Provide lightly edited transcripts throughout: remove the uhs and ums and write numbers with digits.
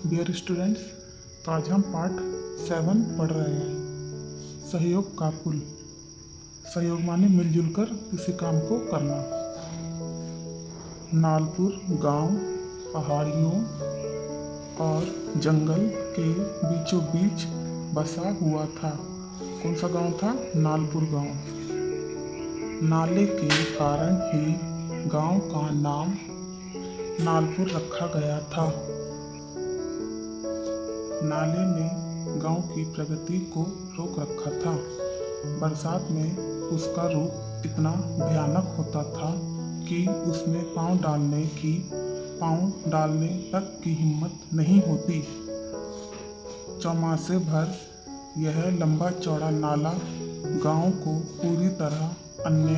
Dear students, तो आज हम पार्ट 7 पढ़ रहे हैं। सहयोग का पुल। सहयोग माने मिलजुल कर किसी काम को करना। नालपुर गांव पहाड़ियों और जंगल के बीचों बीच बसा हुआ था। कौन सा गांव था? नालपुर गांव। नाले के कारण ही गांव का नाम नालपुर रखा गया था। नाले ने गांव की प्रगति को रोक रखा था। बरसात में उसका रूप इतना भयानक होता था कि उसमें पाँव डालने तक की हिम्मत नहीं होती। चौमासे भर यह लंबा चौड़ा नाला गांव को पूरी तरह अन्य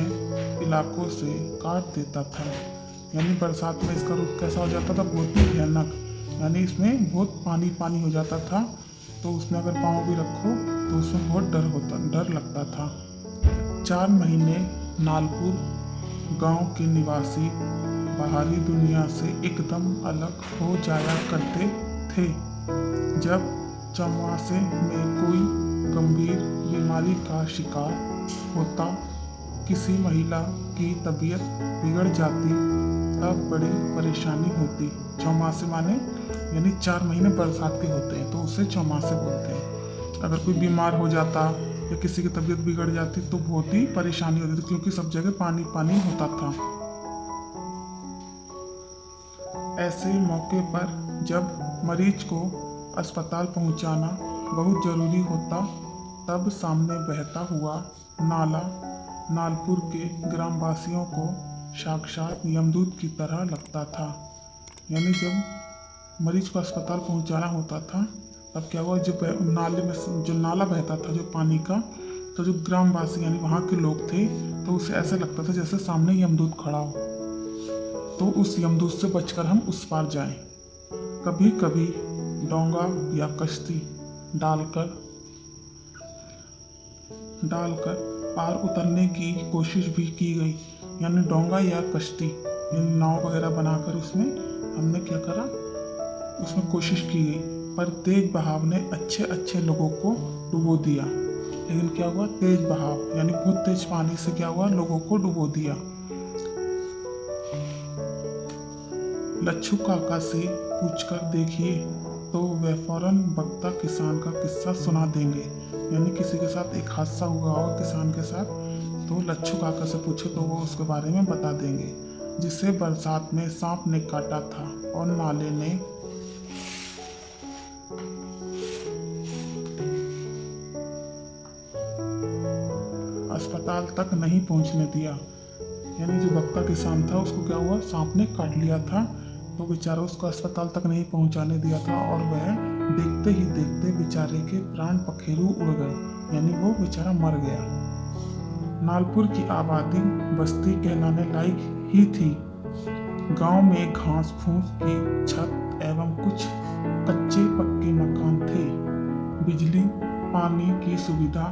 इलाकों से काट देता था। यानी बरसात में इसका रूप कैसा हो जाता था? बहुत ही भयानक। यानी इसमें बहुत पानी पानी हो जाता था, तो उसमें अगर पाँव भी रखो तो उसमें बहुत डर लगता था। 4 महीने नालपुर गांव के निवासी बाहरी दुनिया से एकदम अलग हो जाया करते थे। जब चौमासे में कोई गंभीर बीमारी का शिकार होता, किसी महिला की तबीयत बिगड़ जाती, तब बड़ी परेशानी होती। चौमासे माने यानी 4 महीने बरसात के होते हैं, तो उसे चौमासे बोलते हैं। अगर कोई बीमार हो जाता या किसी की तबीयत बिगड़ जाती तो बहुत ही परेशानी होती थी, क्योंकि सब जगह पानी पानी होता था। ऐसे मौके पर जब मरीज को अस्पताल पहुंचाना बहुत ज़रूरी होता, तब सामने बहता हुआ नाला नालपुर के ग्रामवासियों को साक्षात यमदूत की तरह लगता था। यानी जब मरीज को अस्पताल पहुंचाना होता था, तब क्या हुआ, जब नाले में जो नाला बहता था जो पानी का, तो जो ग्रामवासी यानी वहाँ के लोग थे, तो उसे ऐसा लगता था जैसे सामने यमदूत खड़ा हो, तो उस यमदूत से बचकर हम उस पार जाएं। कभी कभी डोंगा या कश्ती डालकर पार उतरने की कोशिश भी की गई। यानी डोंगा या कश्ती यानी नाव वगैरह बनाकर उसमें हमने क्या करा, उसमें कोशिश की गई, पर तेज बहाव ने अच्छे लोगों को डुबो दिया। लेकिन क्या हुआ, तेज बहाव यानी बहुत तेज पानी से क्या हुआ, लोगों को डुबो दिया। लच्छू काका से पूछकर देखिए तो वह फौरन बगता किसान का किस्सा सुना देंगे। यानी किसी के साथ एक हादसा हुआ होगा किसान के साथ, तो लच्छू काका से पूछो तो वो उसके बारे में बता देंगे। जिसे बरसात में सांप ने काटा था और नाले ने अस्पताल तक नहीं पहुंचने दिया। यानी जो बगता किसान था उसको क्या हुआ, सांप ने काट लिया था, तो बेचारा उसको अस्पताल तक नहीं पहुंचाने दिया था, और वह देखते ही देखते बेचारे के प्राण पखेरु उड़ गए। यानी वो बेचारा मर गया। नालपुर की आबादी बस्ती कहलाने लायक ही थी। गांव में घास फूस की छत एवं कुछ कच्चे पक्के मकान थे। बिजली पानी की सुविधा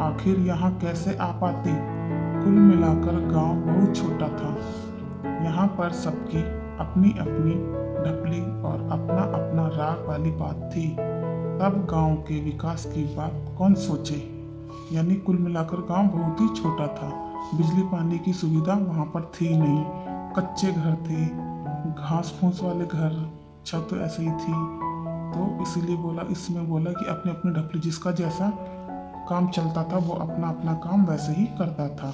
आखिर यहाँ कैसे आ पाती? कुल मिलाकर गांव बहुत छोटा था। यहाँ पर सबकी अपनी अपनी ढपली और अपना अपना राग वाली बात थी। तब गांव के विकास की बात कौन सोचे? यानी कुल मिलाकर गांव बहुत ही छोटा था। बिजली पानी की सुविधा वहाँ पर थी नहीं, कच्चे घर थे, घास फूस वाले घर, छत ऐसे ही थी। तो इसीलिए इसमें बोला कि अपनी अपनी ढपली, जिसका जैसा काम चलता था वो अपना अपना काम वैसे ही करता था।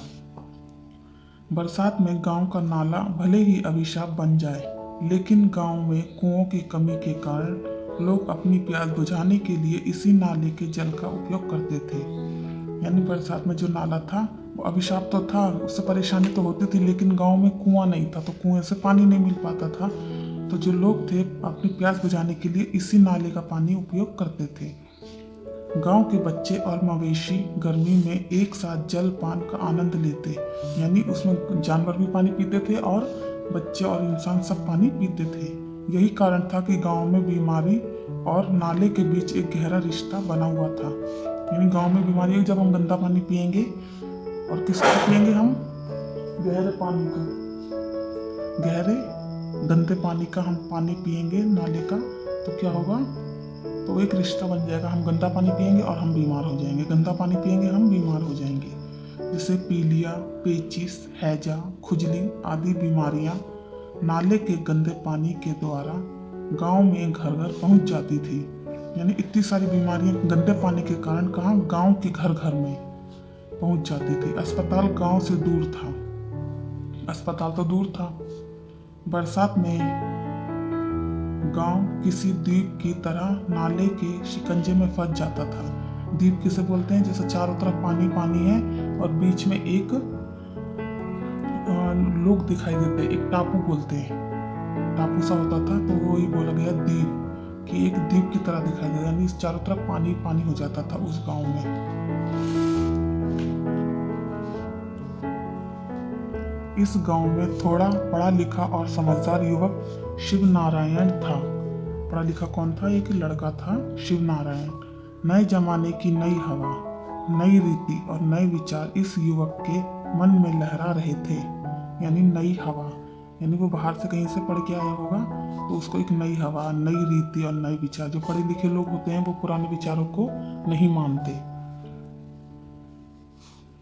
बरसात में गांव का नाला भले ही अभिशाप बन जाए, लेकिन गांव में कुओं की कमी के कारण लोग अपनी प्यास बुझाने के लिए इसी नाले के जल का उपयोग करते थे। यानी बरसात में जो नाला था वो अभिशाप तो था, उससे परेशानी तो होती थी, लेकिन गांव में कुआं नहीं था, तो कुएं से पानी नहीं मिल पाता था। तो जो लोग थे अपनी प्यास बुझाने के लिए इसी नाले का पानी उपयोग करते थे। गांव के बच्चे और मवेशी गर्मी में एक साथ जल पान का आनंद लेते। यानी उसमें जानवर भी पानी पीते थे और बच्चे और इंसान सब पानी पीते थे। यही कारण था कि गांव में बीमारी और नाले के बीच एक गहरा रिश्ता बना हुआ था। यानी गांव में बीमारी है, जब हम गंदा पानी पिएंगे, और किसका पिएंगे हम? गहरे पानी का, गहरे गंदे पानी का हम पानी पिएंगे नाले का, तो क्या होगा, तो एक रिश्ता बन जाएगा, हम गंदा पानी पिएंगे और हम बीमार हो जाएंगे, गंदा पानी पिएंगे हम बीमार हो जाएंगे। जैसे पीलिया, पेचिस, हैजा, खुजली आदि बीमारियां नाले के गंदे पानी के द्वारा गांव में घर घर पहुंच जाती थी। यानी इतनी सारी बीमारियां गंदे पानी के कारण कहाँ, गांव के घर घर में पहुंच जाती थी। अस्पताल गांव से दूर था, अस्पताल तो दूर था। बरसात में गांव किसी द्वीप की तरह नाले के शिकंजे में फंस जाता था। द्वीप किसे बोलते हैं, जैसे चारों तरफ पानी पानी है और बीच में एक लोग दिखाई देते, एक टापू बोलते हैं, टापू सा होता था, तो वही बोला गया द्वीप, कि एक द्वीप की तरह दिखाई देता, यानी चारों तरफ पानी पानी हो जाता था उस गांव में। इस गांव में थोड़ा पढ़ा लिखा और समझदार युवक शिव नारायण था। पढ़ा लिखा कौन था, एक लड़का था शिव नारायण। नए जमाने की नई हवा, नई रीति और नए विचार इस युवक के मन में लहरा रहे थे। यानी नई हवा, यानी वो बाहर से कहीं से पढ़ के आया होगा, तो उसको एक नई हवा, नई रीति और नए विचार। जो पढ़े लिखे लोग होते हैं वो पुराने विचारों को नहीं मानते।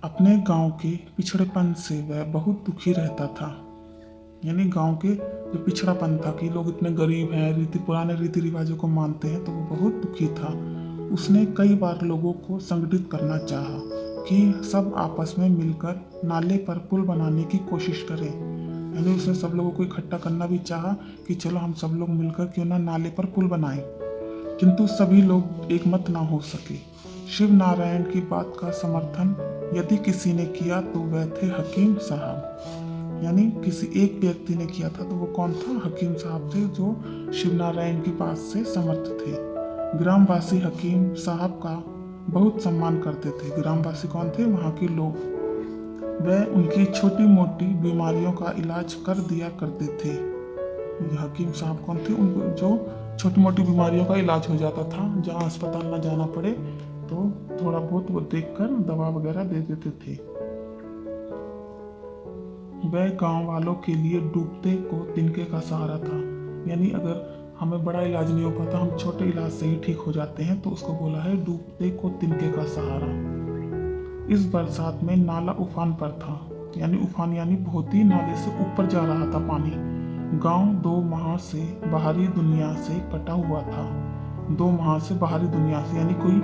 अपने गांव के पिछड़ेपन से वह बहुत दुखी रहता था। यानी गांव के जो पिछड़ापन था कि लोग इतने गरीब हैं, पुराने रीति रिवाजों को मानते हैं, तो वो बहुत दुखी था। उसने कई बार लोगों को संगठित करना चाहा कि सब आपस में मिलकर नाले पर पुल बनाने की कोशिश करें। यानी उसने सब लोगों को इकट्ठा करना भी चाहा कि चलो हम सब लोग मिलकर क्यों ना नाले पर पुल बनाएं, किंतु सभी लोग एकमत ना हो सके। शिव नारायण की बात का समर्थन यदि किसी ने किया तो वह थे हकीम साहब। यानी किसी एक व्यक्ति ने किया था, तो वो कौन था, हकीम साहब थे, जो शिव नारायण की बात से समर्थ थे। ग्रामवासी हकीम साहब का बहुत सम्मान करते थे। ग्रामवासी कौन थे, वहाँ के लोग। वह उनकी छोटी मोटी बीमारियों का इलाज कर दिया करते थे। हकीम साहब कौन थे, उनको जो छोटी मोटी बीमारियों का इलाज हो जाता था, जहाँ अस्पताल ना जाना पड़े, तो थोड़ा बहुत वो देखकर दवा वगैरह दे देते थे। वह गांव वालों के लिए डूबते को तिनके का सहारा था। यानी अगर हमें बड़ा इलाज नहीं हो पाता, हम छोटे इलाज से ही ठीक हो जाते हैं, तो उसको बोला है डूबते को तिनके का सहारा। इस बरसात में नाला उफान पर था। यानी उफान यानी बहुत ही नाले से ऊपर जा रहा था पानी। गांव 2 माह से बाहरी दुनिया से कटा हुआ था। 2 माह से बाहरी दुनिया से, यानी कोई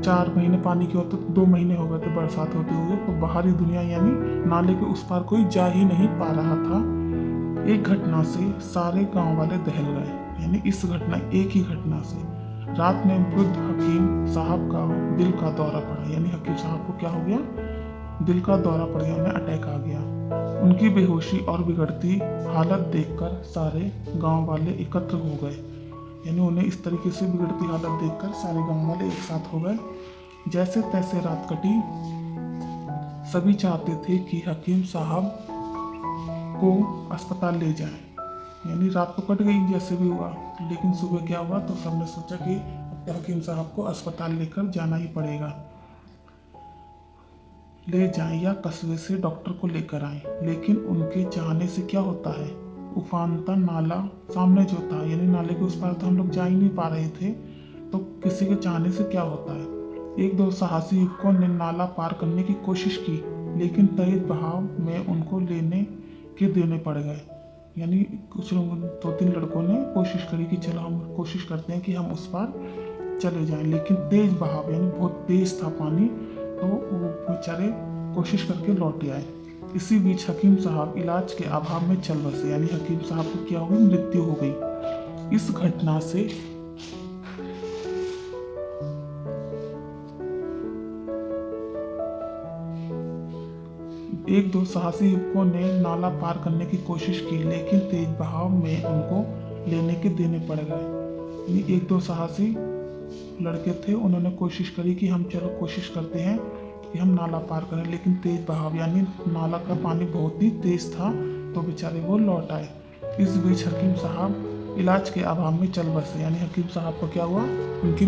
4 महीने पानी के होते, 2 महीने हो गए थे बरसात होते हुए, तो बाहरी दुनिया यानी नाले के उस पार कोई जा ही नहीं पा रहा था। एक घटना से सारे गांव वाले दहल गए। यानी इस घटना, एक ही घटना से रात में वृद्ध हकीम साहब का दिल का दौरा पड़ा। यानी हकीम साहब को क्या हो गया, दिल का दौरा पड़ गया, उन्हें अटैक आ गया। उनकी बेहोशी और बिगड़ती हालत देखकर सारे गांव वाले एकत्र हो गए। यानी उन्हें इस तरीके से बिगड़ती हालत देखकर सारे गांव वाले एक साथ हो गए। जैसे तैसे रात कटी। सभी चाहते थे कि हकीम साहब को अस्पताल ले जाएं। यानी रात तो कट गई जैसे भी हुआ, लेकिन सुबह क्या हुआ, तो सबने सोचा कि हकीम साहब को अस्पताल लेकर जाना ही पड़ेगा। ले जाएं या कस्बे से डॉक्टर को लेकर आएं। लेकिन उनके चाहने से क्या होता है, उफानता नाला सामने जो था, यानी नाले के उस पार तो हम लोग जा ही नहीं पा रहे थे, तो किसी के चाहने से क्या होता है। 1-2 साहसी युवकों ने नाला पार करने की कोशिश की, लेकिन तेज बहाव में उनको लेने के देने पड़ गए। यानी कुछ लोगों, 2-3 लड़कों ने कोशिश करी कि चलो हम कोशिश करते हैं कि हम उस पार चले जाएं, लेकिन तेज बहाव यानी बहुत तेज था पानी, तो वो बेचारे कोशिश करके लौट आए। इसी बीच हकीम साहब इलाज के अभाव में चल बसे। यानी हकीम साहब को क्या हो गई, मृत्यु हो गई। इस घटना से एक दो साहसी युवकों ने नाला पार करने की कोशिश की, लेकिन तेज बहाव में उनको लेने के देने पड़ गए। 1-2 साहसी लड़के थे, उन्होंने कोशिश करी कि हम चलो कोशिश करते हैं कि हम नाला पार करें, लेकिन तेज बहाव यानी नाला का पानी बहुत ही तेज था, तो बेचारे वो लौट आए। इस बीच हकीम साहब इलाज के अभाव में चल बसे। यानी हकीम साहब को क्या हुआ, उनकी।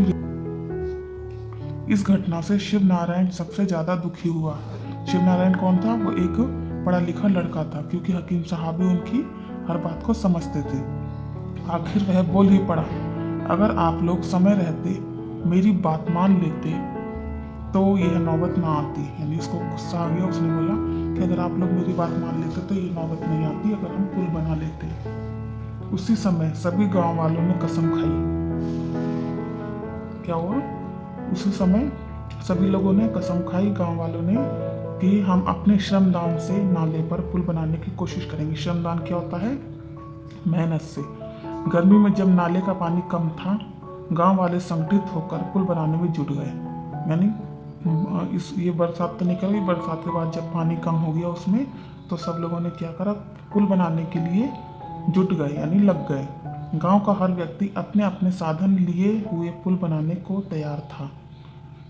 इस घटना से शिव नारायण सबसे ज़्यादा दुखी हुआ। शिव नारायण कौन था, वो एक पढ़ा लिखा लड़का था, क्योंकि हकीम साहब भी उनकी हर बात को समझते थे। आखिर वह बोल ही पड़ा, अगर आप लोग समय रहते मेरी बात मान लेते तो यह नौबत ना आती। यानी उसको गुस्सा आ गया, उसने बोला कि अगर आप लोग मेरी बात मान लेते तो ये नौबत नहीं आती अगर हम पुल बना लेते। उसी समय सभी गांव वालों ने कसम खाई। क्या हुआ? उसी समय सभी लोगों ने कसम खाई, गांव वालों ने, कि हम अपने श्रमदान से नाले पर पुल बनाने की कोशिश करेंगे। श्रमदान क्या होता है? मेहनत से। गर्मी में जब नाले का पानी कम था, गांव वाले संगठित होकर पुल बनाने में जुट गए। यानी ये बरसात तो निकल गई, बरसात के बाद जब पानी कम हो गया उसमें, तो सब लोगों ने क्या करा, पुल बनाने के लिए जुट गए, यानी लग गए। गांव का हर व्यक्ति अपने अपने साधन लिए हुए पुल बनाने को तैयार था।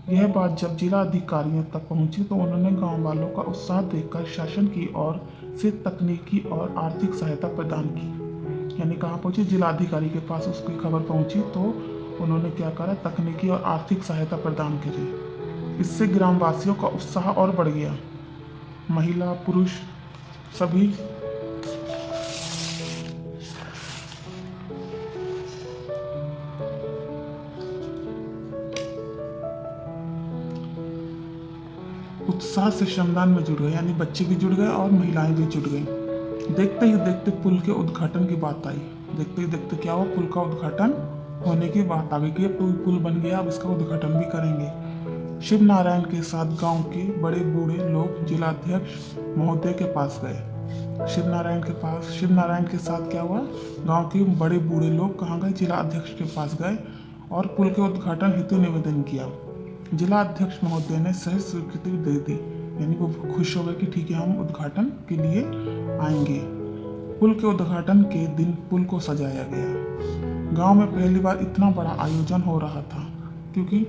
यह बात जब जिला अधिकारियों तक पहुंची तो उन्होंने गांव वालों का उत्साह देखकर शासन की ओर से तकनीकी और आर्थिक सहायता प्रदान की। यानी कहाँ पहुंची? जिला अधिकारी के पास उसकी खबर पहुंची तो उन्होंने क्या करा, तकनीकी और आर्थिक सहायता प्रदान करी। इससे ग्रामवासियों का उत्साह और बढ़ गया। महिला पुरुष सभी उत्साह से श्रमदान में जुड़ गए, यानी बच्चे भी जुड़ गए और महिलाएं भी जुड़ गई। देखते ही देखते पुल के उद्घाटन की बात आई। देखते ही देखते क्या हुआ, पुल का उद्घाटन होने की बात आ गई कि अब पुल बन गया, अब इसका उद्घाटन भी करेंगे। शिव नारायण के साथ गांव के बड़े बूढ़े लोग जिलाध्यक्ष महोदय के पास गए। शिव नारायण के साथ क्या हुआ, गांव के बड़े बूढ़े लोग कहाँ गए, जिला अध्यक्ष के पास गए और पुल के उद्घाटन हेतु निवेदन किया। जिला अध्यक्ष महोदय ने सही स्वीकृति दे दी, यानी वो खुश हो गए कि ठीक है हम उद्घाटन के लिए आएंगे। पुल के उद्घाटन के दिन पुल को सजाया गया। गांव में पहली बार इतना बड़ा आयोजन हो रहा था, क्योंकि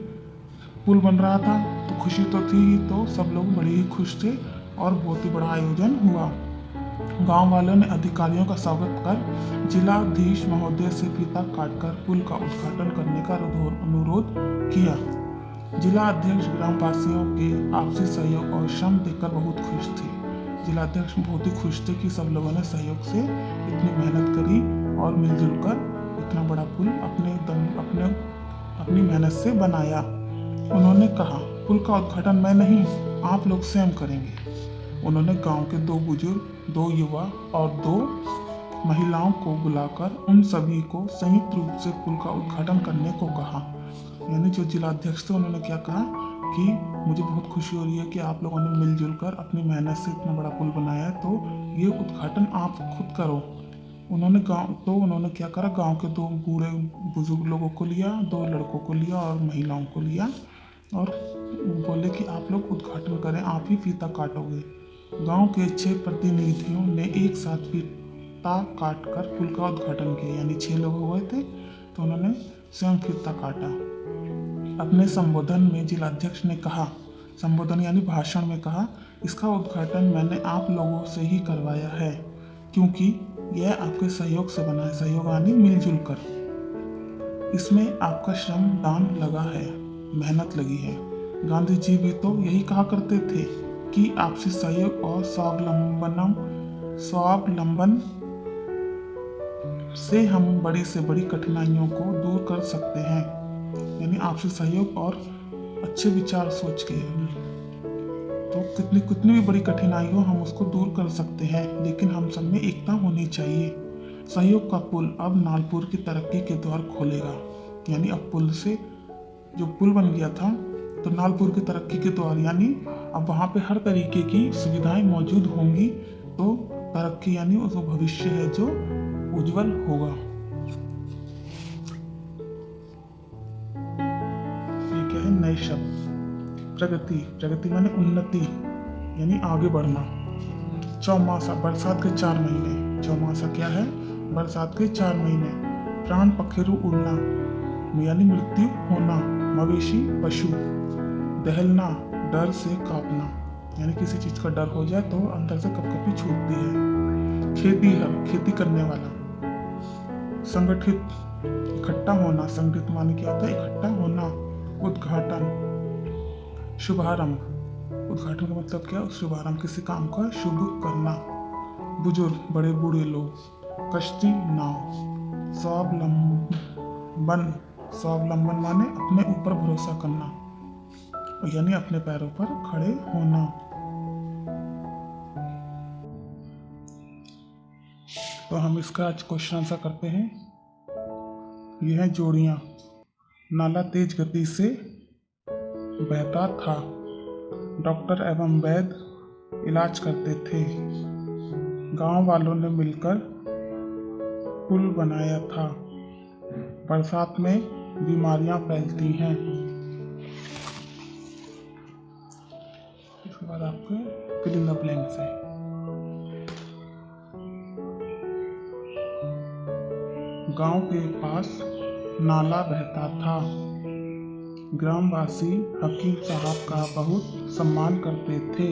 पुल बन रहा था तो खुशी तो थी ही, तो सब लोग बड़े ही खुश थे और बहुत ही बड़ा आयोजन हुआ। गांव वालों ने अधिकारियों का स्वागत कर जिलाधीश महोदय से फीता काटकर पुल का उद्घाटन करने का अनुरोध किया। जिला अध्यक्ष ग्रामवासियों के आपसी सहयोग और श्रम देखकर बहुत खुश थे। जिलाध्यक्ष बहुत ही खुश थे कि सब लोगों ने सहयोग से इतनी मेहनत करी और मिलजुल कर इतना बड़ा पुल अपनी मेहनत से बनाया। उन्होंने कहा, पुल का उद्घाटन मैं नहीं, आप लोग स्वयं करेंगे। उन्होंने गांव के 2 बुजुर्ग, 2 युवा और 2 महिलाओं को बुलाकर उन सभी को संयुक्त रूप से पुल का उद्घाटन करने को कहा। यानी जो जिलाध्यक्ष थे उन्होंने क्या कहा कि मुझे बहुत खुशी हो रही है कि आप लोगों ने मिलजुल कर अपनी मेहनत से इतना बड़ा पुल बनाया है, तो ये उद्घाटन आप खुद करो। उन्होंने क्या करा, गांव के 2 बूढ़े बुजुर्ग लोगों को लिया, 2 लड़कों को लिया और महिलाओं को लिया और बोले कि आप लोग उद्घाटन करें, आप ही फीता काटोगे। गांव के 6 प्रतिनिधियों ने एक साथ फीता काट कर पुल का उद्घाटन किया। यानी 6 लोग हुए थे तो उन्होंने स्वयं फीता काटा। अपने संबोधन में जिलाध्यक्ष ने कहा, संबोधन यानी भाषण में कहा, इसका उद्घाटन मैंने आप लोगों से ही करवाया है, क्योंकि यह आपके सहयोग से बना है। सहयोग यानी मिलजुल कर। इसमें आपका श्रम दान लगा है, मेहनत लगी है। गांधी जी भी तो यही कहा करते थे कि आपसी सहयोग और स्वावलंबन से हम बड़ी से बड़ी कठिनाइयों को दूर कर सकते हैं। यानी आपसी सहयोग और अच्छे विचार सोच के तो कितनी भी बड़ी कठिनाई हो हम उसको दूर कर सकते हैं, लेकिन हम सब में एकता होनी चाहिए। सहयोग का पुल अब नालपुर की तरक्की के द्वार खोलेगा। यानी अब पुल से जो पुल बन गया था तो नालपुर की तरक्की के द्वार, यानी अब वहाँ पे हर तरीके की सुविधाएं मौजूद होंगी, तो तरक्की यानी उसका भविष्य है जो उज्जवल होगा। ये क्या है? नए शब्द। प्रगति माने उन्नति, यानी आगे बढ़ना। चौमासा, बरसात के 4 महीने। चौमासा क्या है? बरसात के 4 महीने। प्राण पखेरु उड़ना, यानी मृत्यु होना। मवेशी पशु। दहलना, डर से कांपना, यानी किसी चीज का डर हो जाए तो अंदर से कपकपी छूटती है। खेतीहर, खेती करने वाला। संगठित, इकट्ठा होना। संगठित माने क्या होता है? इकट्ठा होना। उद्घाटन, शुभारंभ। उद्घाटन का मतलब क्या? शुभारंभ, किसी काम का शुभ करना। बुजुर्ग, बड़े बूढ़े लोग। कश्ती, नाव। बन, स्वावलंबन माने अपने ऊपर भरोसा करना, यानी अपने पैरों पर खड़े होना। तो हम इसका आज क्वेश्चन आंसर करते हैं। यह है जोड़ियाँ। नाला तेज गति से बहता था। डॉक्टर एवं वैद्य इलाज करते थे। गांव वालों ने मिलकर पुल बनाया था। बरसात में बीमारियां फैलती हैं। इसके बाद आपके फिल इन द ब्लैंक्स है। गांव के पास नाला बहता था। ग्रामवासी हकीम साहब का बहुत सम्मान करते थे।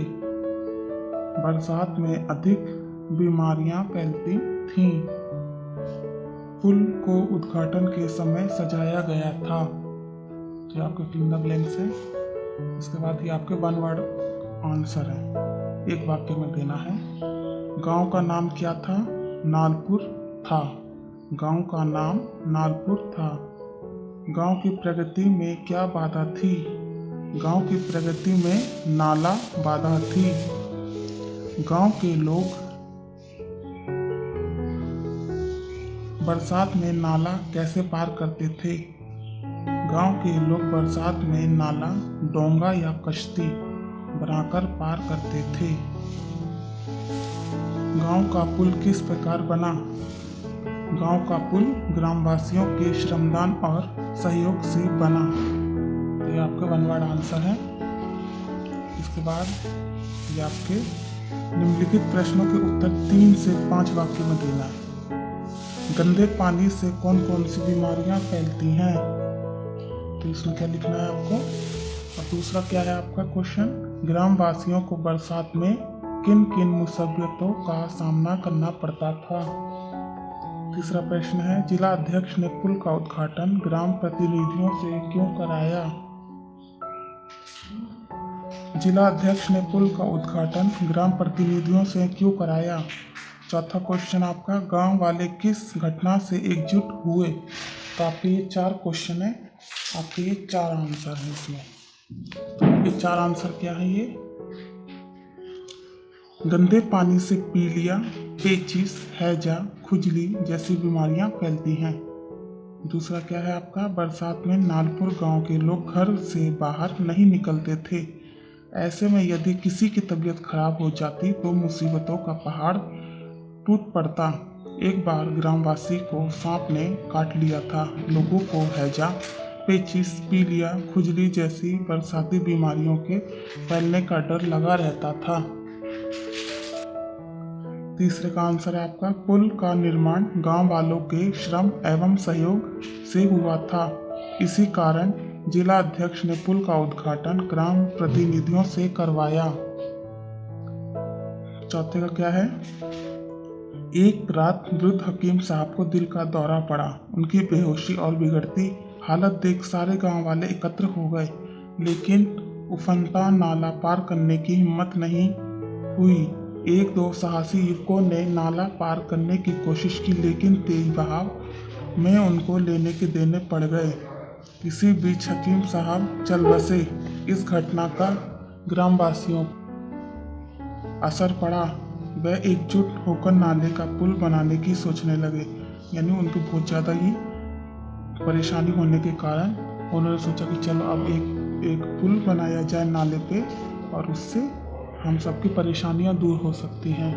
बरसात में अधिक बीमारियां फैलती थीं। पुल को उद्घाटन के समय सजाया गया था। तो आपके फिल इन द ब्लैंक्स है। इसके बाद ये आपके वन वर्ड आंसर है, एक वाक्य में देना है। गांव का नाम क्या था? नालपुर था। गांव का नाम नालपुर था। गांव की प्रगति में क्या बाधा थी? गांव की प्रगति में नाला बाधा थी। गांव के लोग बरसात में नाला कैसे पार करते थे? गांव के लोग बरसात में नाला डोंगा या कश्ती बनाकर पार करते थे। गांव का पुल किस प्रकार बना? गांव का पुल ग्रामवासियों के श्रमदान और सहयोग से बना। तो ये आपके वन वर्ड आंसर है। इसके बाद ये आपके निम्नलिखित प्रश्नों के उत्तर 3 से 5 वाक्य में देना है। गंदे पानी से कौन कौन सी बीमारियां फैलती हैं? तो इसमें क्या लिखना है आपको। और दूसरा क्या है आपका क्वेश्चन, ग्रामवासियों को बरसात में किन किन मुसीबतों का सामना करना पड़ता था? तीसरा प्रश्न है, जिला अध्यक्ष ने पुल का उद्घाटन ग्राम प्रतिनिधियों से क्यों कराया? जिला अध्यक्ष ने पुल का उद्घाटन ग्राम प्रतिनिधियों से क्यों कराया? चौथा क्वेश्चन आपका, गांव वाले किस घटना से एकजुट हुए? तो आपके ये 4 क्वेश्चन है, आपके ये 4 आंसर है इसमें। तो ये 4 आंसर क्या है? ये गंदे पानी से पीलिया, पेचिश, हैजा, खुजली जैसी बीमारियां फैलती हैं। दूसरा क्या है आपका, बरसात में नालपुर गांव के लोग घर से बाहर नहीं निकलते थे। ऐसे में यदि किसी की तबीयत खराब हो जाती तो मुसीबतों का पहाड़ टूट पड़ता। एक बार ग्रामवासी को सांप ने काट लिया था। लोगों को हैजा, पेचिश, पीलिया, खुजली जैसी बरसाती बीमारियों के फैलने का डर लगा रहता था। तीसरे का आंसर है आपका, पुल का निर्माण गांव वालों के श्रम एवं सहयोग से हुआ था। इसी कारण जिला अध्यक्ष ने पुल का उद्घाटन ग्राम प्रतिनिधियों से करवाया। चौथे का क्या है, एक रात वृद्ध हकीम साहब को दिल का दौरा पड़ा। उनकी बेहोशी और बिगड़ती हालत देख सारे गांव वाले एकत्र हो गए, लेकिन उफनता नाला पार करने की हिम्मत नहीं हुई। 1-2 साहसी युवकों ने नाला पार करने की कोशिश की, लेकिन तेज बहाव में उनको लेने के देने पड़ गए। इसी बीच हकीम साहब चल बसे। इस घटना का ग्रामवासियों असर पड़ा। वह एकजुट होकर नाले का पुल बनाने की सोचने लगे। यानी उनको बहुत ज़्यादा ही परेशानी होने के कारण उन्होंने सोचा कि चलो अब एक पुल बनाया जाए नाले पे, और उससे हम सबकी परेशानियां दूर हो सकती हैं।